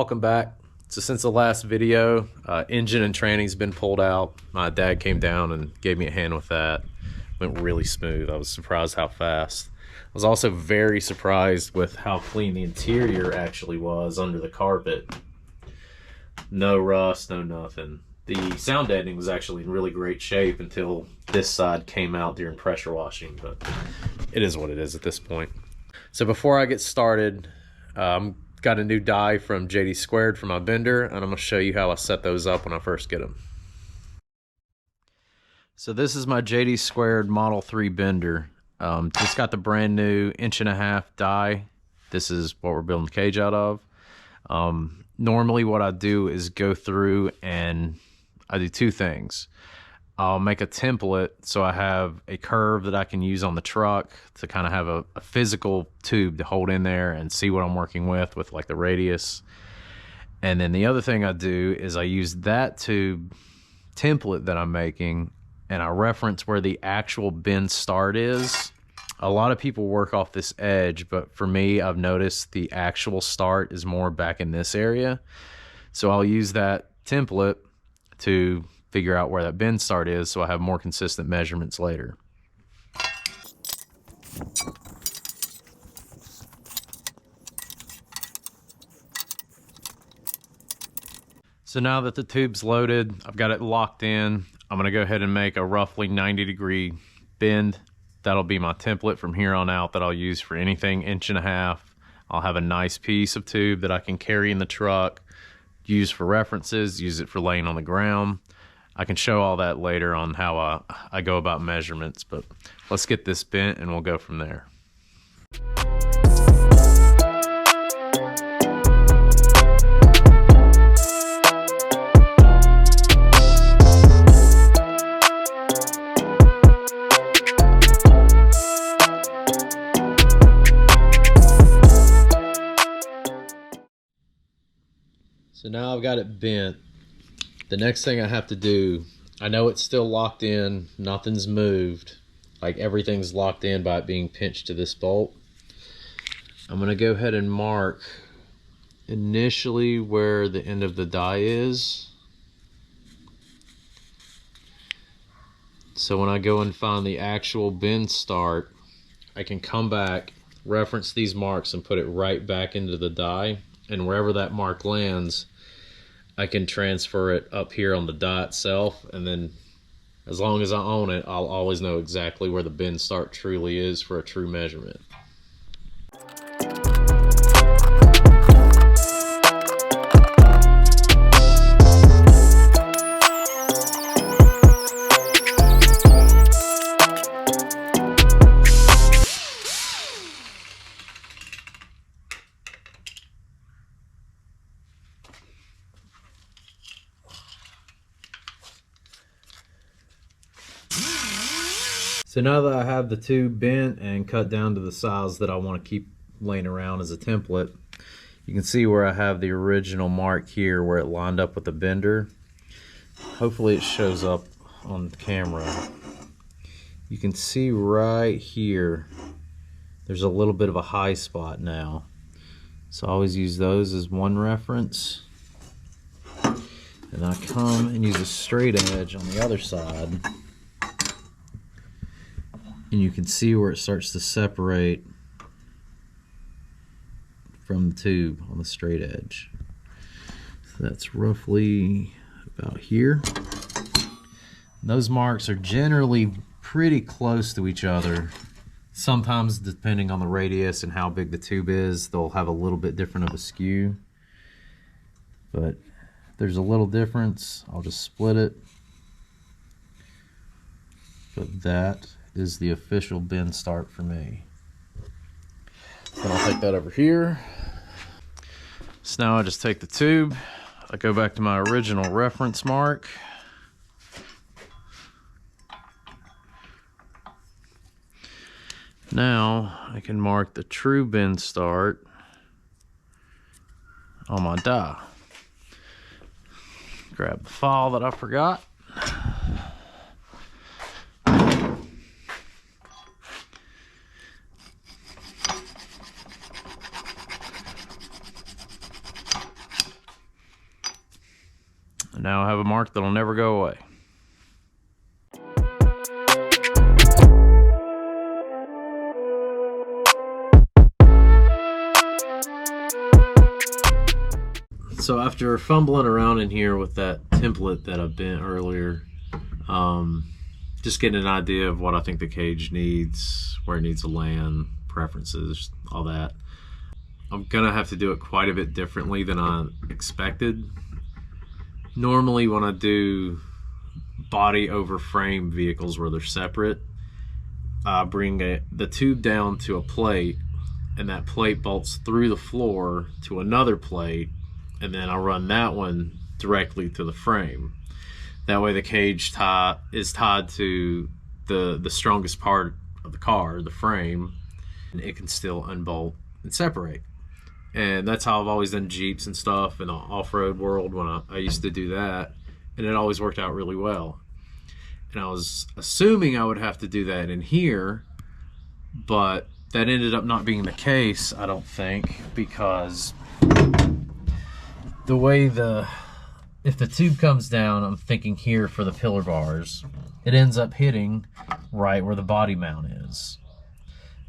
welcome back. So since the last video, engine and training's been pulled out. My dad came down and gave me a hand with that. Went really smooth. I was surprised how fast. I was also very surprised with how clean the interior actually was under the carpet. No rust, no nothing. The sound deadening was actually in really great shape until this side came out during pressure washing, but it is what it is at this point. So before I get started, got a new die from JD² for my bender, and I'm going to show you how I set those up when I first get them. So this is my JD² Model 3 bender. It's got the brand new 1.5" die. This is what we're building the cage out of. Normally what I do is go through and I do two things. I'll make a template so I have a curve that I can use on the truck to kind of have a physical tube to hold in there and see what I'm working with like the radius. And then the other thing I do is I use that tube template that I'm making and I reference where the actual bend start is. A lot of people work off this edge, but for me, I've noticed the actual start is more back in this area. So I'll use that template to figure out where that bend start is so I have more consistent measurements later. So now that the tube's loaded, I've got it locked in. I'm gonna go ahead and make a roughly 90-degree bend. That'll be my template from here on out that I'll use for anything 1.5". I'll have a nice piece of tube that I can carry in the truck, use for references, use it for laying on the ground. I can show all that later on how I go about measurements, but let's get this bent and we'll go from there. So now I've got it bent. The next thing I have to do, I know it's still locked in, nothing's moved, like everything's locked in by it being pinched to this bolt. I'm gonna go ahead and mark initially where the end of the die is. So when I go and find the actual bend start, I can come back, reference these marks and put it right back into the die, and wherever that mark lands, I can transfer it up here on the die itself, and then as long as I own it, I'll always know exactly where the bend start truly is for a true measurement. So now that I have the tube bent and cut down to the size that I want to keep laying around as a template, you can see where I have the original mark here where it lined up with the bender. Hopefully it shows up on the camera. You can see right here, there's a little bit of a high spot now. So I always use those as one reference. And I come and use a straight edge on the other side. And you can see where it starts to separate from the tube on the straight edge. So that's roughly about here. And those marks are generally pretty close to each other. Sometimes, depending on the radius and how big the tube is, they'll have a little bit different of a skew. But if there's a little difference, I'll just split it. But that is the official bend start for me. Then I'll take that over here. So now I just take the tube, I go back to my original reference mark. Now I can mark the true bend start on my die. Grab the file that I forgot. now I have a mark that'll never go away. So after fumbling around in here with that template that I bent earlier, just getting an idea of what I think the cage needs, where it needs to land, preferences, all that. I'm gonna have to do it quite a bit differently than I expected. Normally when I do body over frame vehicles where they're separate, I bring the tube down to a plate, and that plate bolts through the floor to another plate, and then I run that one directly to the frame. That way the cage is tied to the strongest part of the car, the frame, and it can still unbolt and separate. And that's how I've always done Jeeps and stuff in the off-road world when I used to do that, and it always worked out really well. And I was assuming I would have to do that in here, but that ended up not being the case, I don't think, because the way if the tube comes down, I'm thinking here for the pillar bars, it ends up hitting right where the body mount is.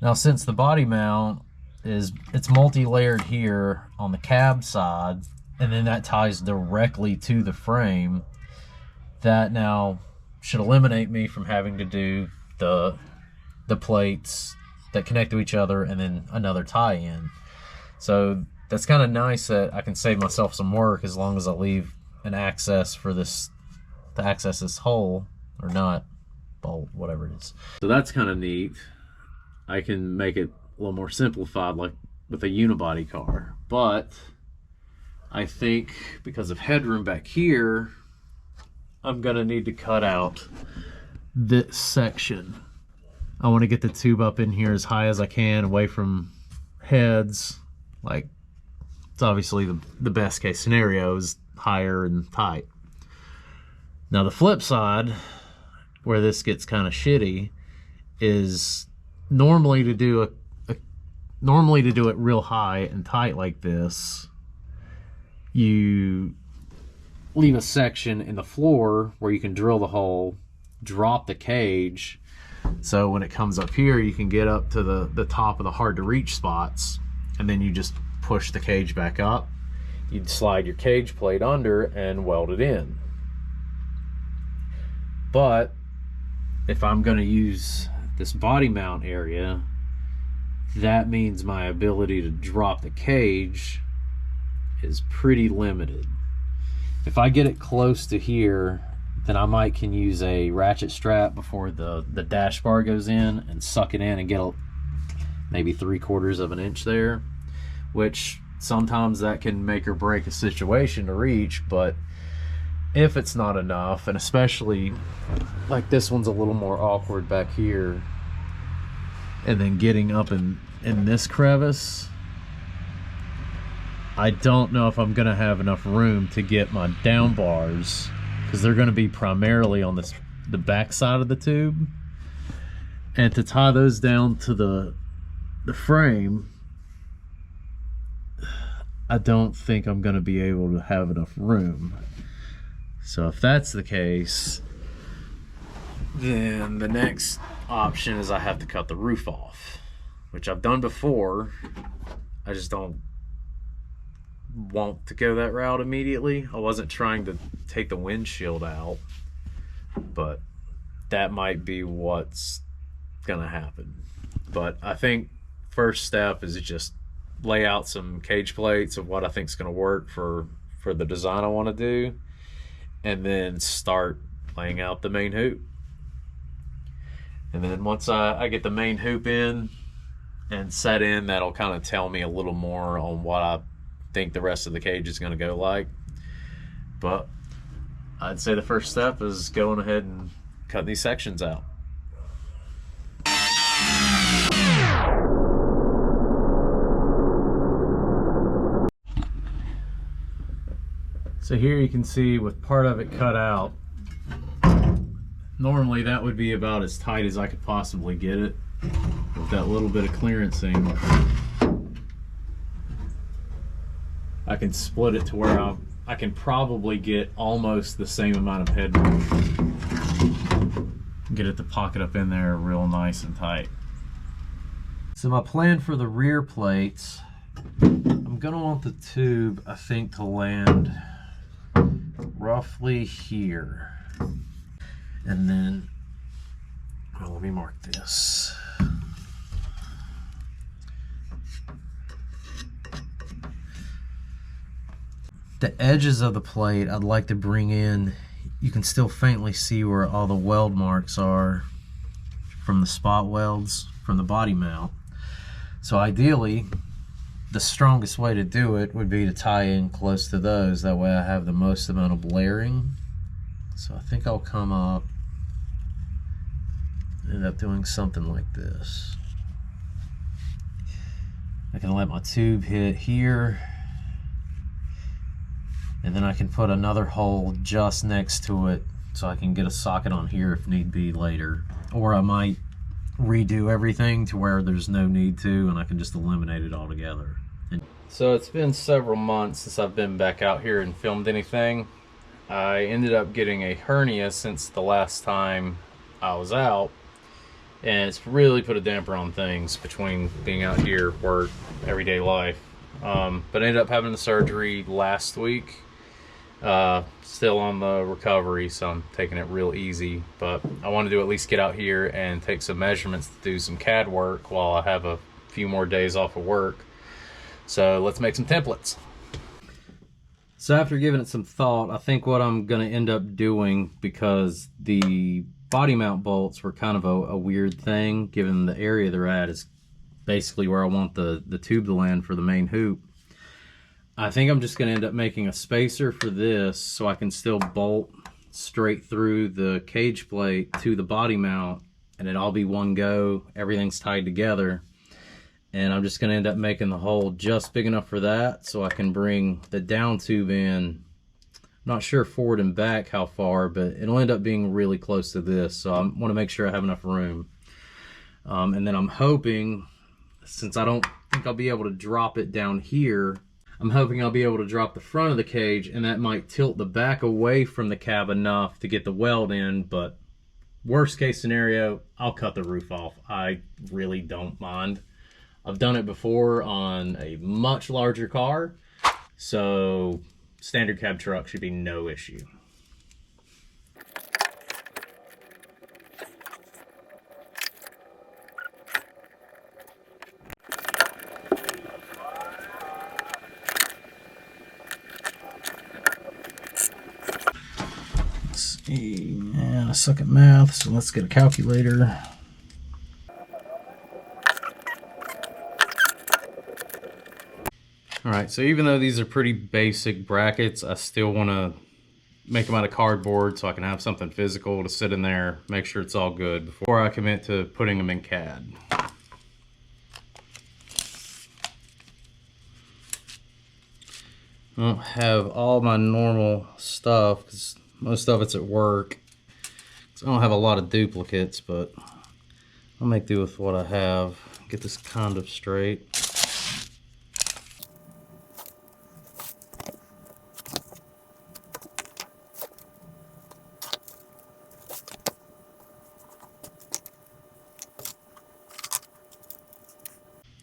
Now since the body mount it's multi-layered here on the cab side, and then that ties directly to the frame, that now should eliminate me from having to do the plates that connect to each other and then another tie-in. So that's kind of nice that I can save myself some work as long as I leave an access for this to access this hole or nut, bolt, whatever it is. So that's kind of neat. I can make it a little more simplified like with a unibody car, but I think because of headroom back here, I'm gonna need to cut out this section. I want to get the tube up in here as high as I can, away from heads. Like, it's obviously the best case scenario is higher and tight. Now the flip side, where this gets kind of shitty, is normally to do it real high and tight like this, you leave a section in the floor where you can drill the hole, drop the cage, so when it comes up here you can get up to the top of the hard to reach spots, and then you just push the cage back up. You'd slide your cage plate under and weld it in. But if I'm going to use this body mount area, that means my ability to drop the cage is pretty limited. If I get it close to here, then I can use a ratchet strap before the dash bar goes in and suck it in and get maybe 3/4 of an inch there, which sometimes that can make or break a situation to reach. But if it's not enough, and especially like this one's a little more awkward back here, and then getting up in this crevice, I don't know if I'm gonna have enough room to get my down bars, because they're gonna be primarily on the back side of the tube, and to tie those down to the frame, I don't think I'm gonna be able to have enough room. So if that's the case, then the next option is I have to cut the roof off, which I've done before. I just don't want to go that route immediately. I wasn't trying to take the windshield out, but that might be what's gonna happen. But I think first step is just lay out some cage plates of what I think is gonna work for the design I want to do, and then start laying out the main hoop. And then once I get the main hoop in and set in, that'll kind of tell me a little more on what I think the rest of the cage is going to go like. But I'd say the first step is going ahead and cutting these sections out. So here you can see with part of it cut out, normally that would be about as tight as I could possibly get it with that little bit of clearancing. I can split it to where I can probably get almost the same amount of headroom. Get it to pocket up in there real nice and tight. So my plan for the rear plates, I'm gonna want the tube, I think, to land roughly here. And then, well, let me mark this. The edges of the plate I'd like to bring in, you can still faintly see where all the weld marks are from the spot welds from the body mount. So ideally, the strongest way to do it would be to tie in close to those. That way I have the most amount of layering. So I think I'll come up, end up doing something like this. I can let my tube hit here, and then I can put another hole just next to it so I can get a socket on here if need be later. Or I might redo everything to where there's no need to and I can just eliminate it altogether. So it's been several months since I've been back out here and filmed anything. I ended up getting a hernia since the last time I was out, and it's really put a damper on things between being out here, work, everyday life. But I ended up having the surgery last week. Still on the recovery, so I'm taking it real easy, but I wanted to at least get out here and take some measurements to do some CAD work while I have a few more days off of work. So let's make some templates. So after giving it some thought, I think what I'm going to end up doing, because the body mount bolts were kind of a weird thing given the area they're at, is basically where I want the tube to land for the main hoop. I think I'm just going to end up making a spacer for this so I can still bolt straight through the cage plate to the body mount, and it'll all be one go. Everything's tied together. And I'm just going to end up making the hole just big enough for that so I can bring the down tube in. I'm not sure forward and back how far, but it'll end up being really close to this. So I want to make sure I have enough room. And then I'm hoping, since I don't think I'll be able to drop it down here, I'm hoping I'll be able to drop the front of the cage, and that might tilt the back away from the cab enough to get the weld in. But worst case scenario, I'll cut the roof off. I really don't mind. I've done it before on a much larger car, so standard cab truck should be no issue. And I suck at math, so let's get a calculator. Alright, so even though these are pretty basic brackets, I still want to make them out of cardboard so I can have something physical to sit in there, make sure it's all good before I commit to putting them in CAD. I don't have all my normal stuff because most of it's at work. So I don't have a lot of duplicates, but I'll make do with what I have. Get this kind of straight.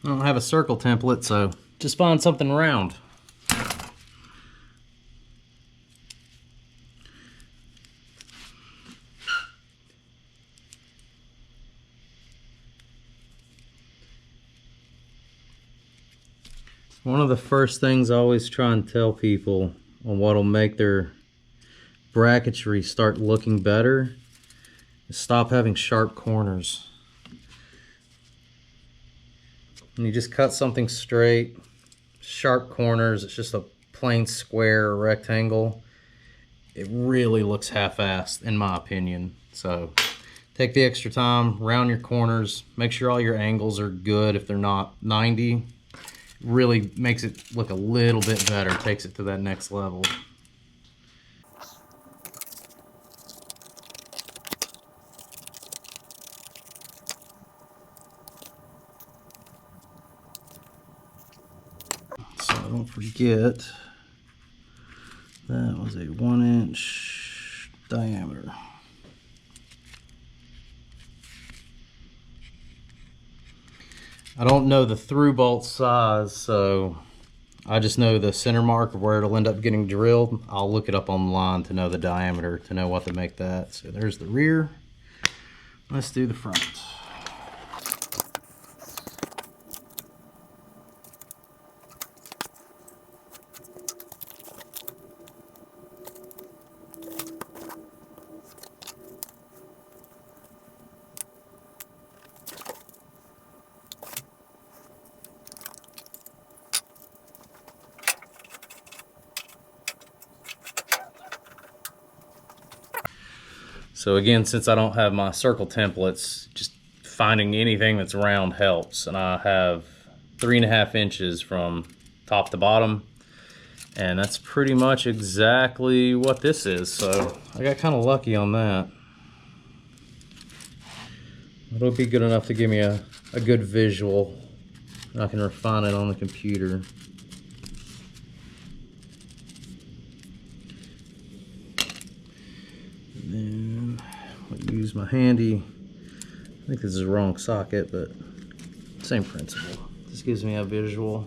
I don't have a circle template, so just find something round. One of the first things I always try and tell people on what'll make their bracketry start looking better is stop having sharp corners. And you just cut something straight, sharp corners, it's just a plain square or rectangle. It really looks half-assed in my opinion. So take the extra time, round your corners, make sure all your angles are good. If they're not 90, really makes it look a little bit better, takes it to that next level. So don't forget, was a 1-inch diameter. I don't know the through bolt size, so I just know the center mark of where it'll end up getting drilled. I'll look it up online to know the diameter, to know what to make that. So there's the rear. Let's do the front. So again, since I don't have my circle templates, just finding anything that's round helps. And I have 3.5 inches from top to bottom, and that's pretty much exactly what this is. So I got kind of lucky on that. It'll be good enough to give me a good visual. I can refine it on the computer. Then I'll use my handy, I think this is the wrong socket, but same principle. This gives me a visual.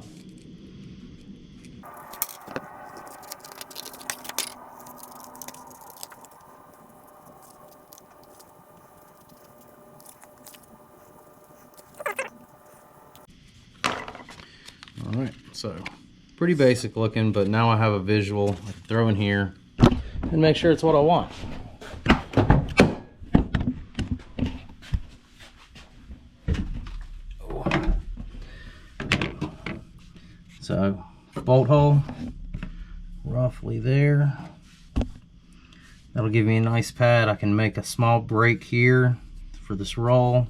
All right, so pretty basic looking, but now I have a visual I can throw in here and make sure it's what I want. So bolt hole roughly there. That'll give me a nice pad. I can make a small break here for this roll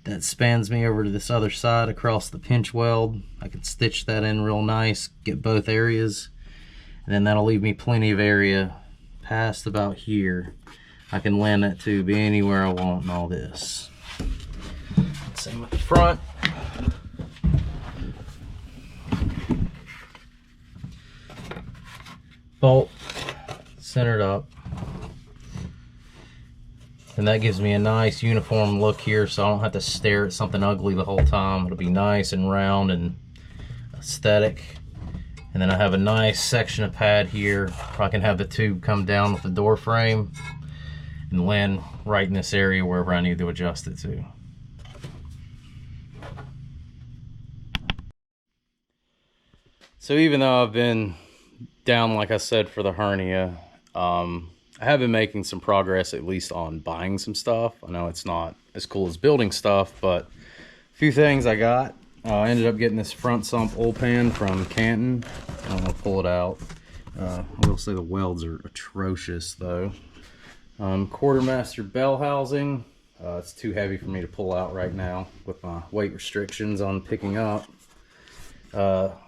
that spans me over to this other side across the pinch weld. I can stitch that in real nice, get both areas, and then that'll leave me plenty of area past about here. I can land that tube anywhere I want and all this. Same with the front. Bolt centered up, and that gives me a nice uniform look here, so I don't have to stare at something ugly the whole time. It'll be nice and round and aesthetic. And then I have a nice section of pad here where I can have the tube come down with the door frame and land right in this area wherever I need to adjust it to. So even though I've been down, like I said, for the hernia, I have been making some progress, at least on buying some stuff. I know it's not as cool as building stuff, but a few things I got. I ended up getting this front sump oil pan from Canton. I'm gonna pull it out. I will say the welds are atrocious though. Quartermaster bell housing. It's too heavy for me to pull out right now with my weight restrictions on picking up.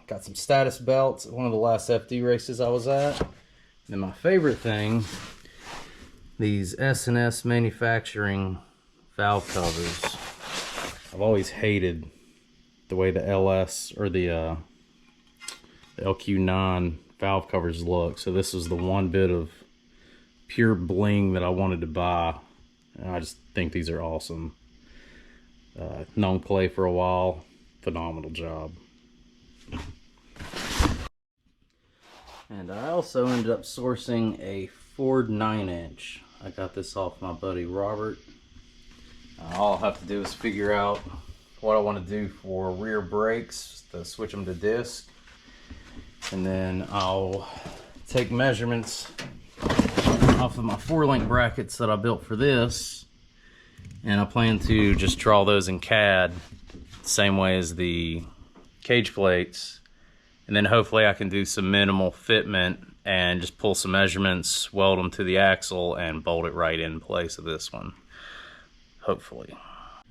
Got some status belts at one of the last FD races I was at. And then my favorite thing, these S&S manufacturing valve covers. I've always hated the way the LS or the LQ9 valve covers look. So this is the one bit of pure bling that I wanted to buy. And I just think these are awesome. Known Clay for a while. Phenomenal job. And I also ended up sourcing a Ford 9-inch. I got this off my buddy Robert. All I'll have to do is figure out what I want to do for rear brakes to switch them to disc. And then I'll take measurements off of my 4-link brackets that I built for this. And I plan to just draw those in CAD, same way as the cage plates. And then hopefully I can do some minimal fitment and just pull some measurements, weld them to the axle, and bolt it right in place of this one. Hopefully.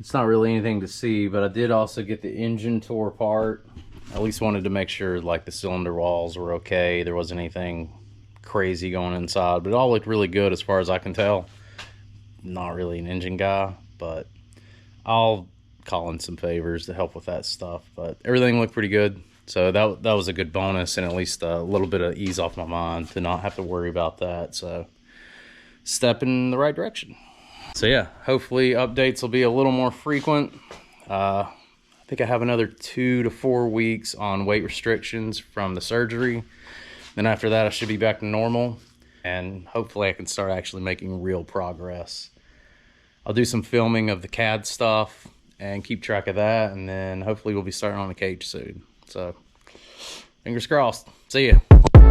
It's not really anything to see, but I did also get the engine tore apart. I at least wanted to make sure like the cylinder walls were okay. There wasn't anything crazy going inside, but it all looked really good as far as I can tell. Not really an engine guy, but I'll call in some favors to help with that stuff. But everything looked pretty good. So that was a good bonus, and at least a little bit of ease off my mind to not have to worry about that. So step in the right direction. So yeah, hopefully updates will be a little more frequent. I think I have another 2 to 4 weeks on weight restrictions from the surgery. Then after that, I should be back to normal, and hopefully I can start actually making real progress. I'll do some filming of the CAD stuff and keep track of that, and then hopefully we'll be starting on the cage soon. So fingers crossed. See ya.